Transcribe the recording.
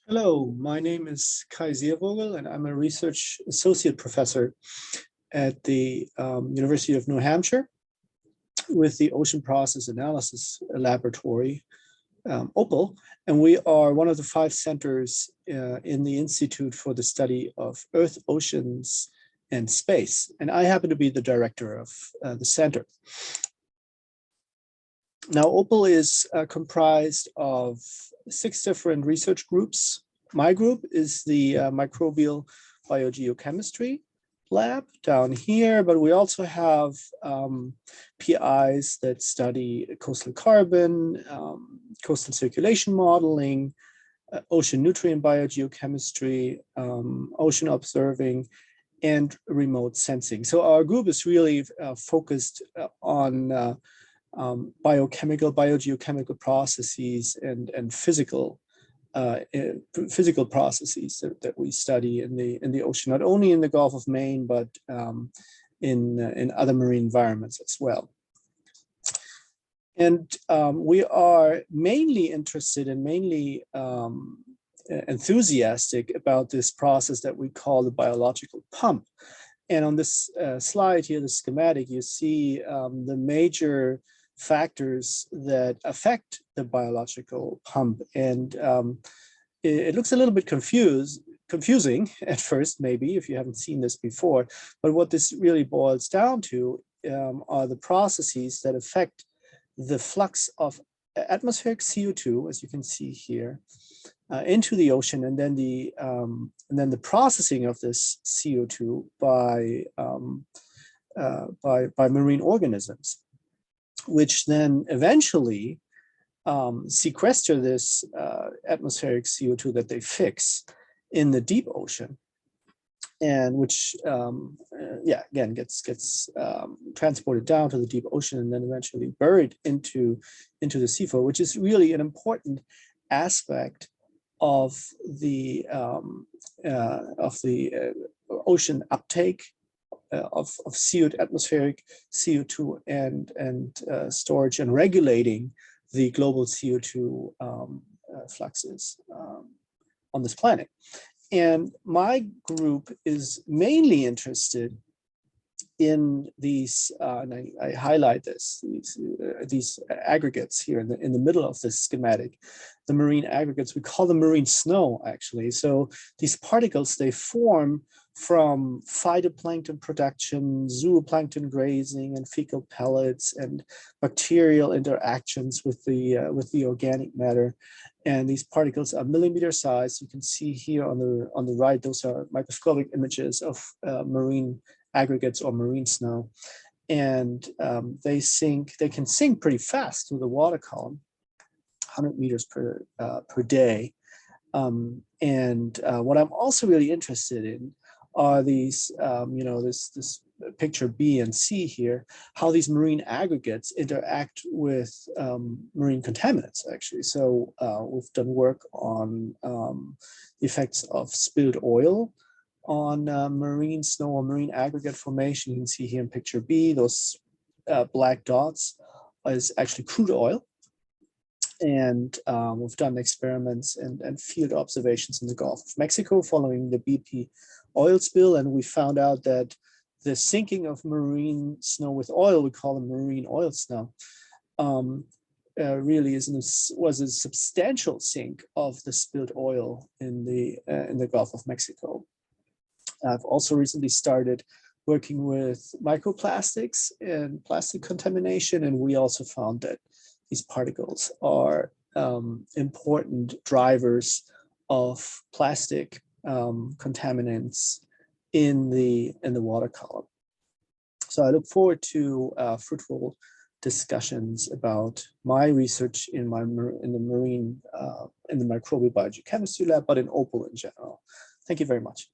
Hello, my name is Ziervogel, and I'm a research associate professor at the University of New Hampshire with the Ocean Process Analysis Laboratory, OPAL, and we are one of the 5 centers in the Institute for the Study of Earth, Oceans, and Space. And I happen to be the director of the center. Now, OPAL is comprised of 6 different research groups. My group is the microbial biogeochemistry lab down here, but we also have PIs that study coastal carbon, coastal circulation modeling, ocean nutrient biogeochemistry, ocean observing, and remote sensing. So our group is really focused on biogeochemical processes and physical processes that we study in the ocean, not only in the Gulf of Maine, but in other marine environments as well. And we are mainly interested and mainly enthusiastic about this process that we call the biological pump. And on this slide here, the schematic, you see the major factors that affect the biological pump. And it looks a little bit confusing at first, maybe, if you haven't seen this before. But what this really boils down to are the processes that affect the flux of atmospheric CO2, as you can see here, into the ocean, and then the processing of this CO2 by marine organisms, which then eventually sequester this atmospheric CO2 that they fix in the deep ocean, and which, again, gets transported down to the deep ocean and then eventually buried into the seafloor, which is really an important aspect of the ocean uptake of atmospheric CO2 and storage and regulating the global CO2 fluxes on this planet. And my group is mainly interested in these, and I highlight these aggregates here in the middle of this schematic, the marine aggregates. We call them marine snow, actually. So these particles, they form from phytoplankton production, zooplankton grazing, and fecal pellets, and bacterial interactions with the organic matter. And these particles are millimeter sized. You can see here on the right, those are microscopic images of marine aggregates or marine snow, and they can sink pretty fast through the water column, 100 meters per day. And what I'm also really interested in are these, this picture B and C here, how these marine aggregates interact with marine contaminants, actually. So we've done work on the effects of spilled oil on marine snow or marine aggregate formation. You can see here in picture B, those black dots is actually crude oil. And we've done experiments and field observations in the Gulf of Mexico following the BP oil spill. And we found out that the sinking of marine snow with oil, we call them marine oil snow, really was a substantial sink of the spilled oil in the Gulf of Mexico. I've also recently started working with microplastics and plastic contamination, and we also found that these particles are important drivers of plastic contaminants in the water column. So I look forward to fruitful discussions about my research in the microbial biogeochemistry lab, but in OPAL in general. Thank you very much.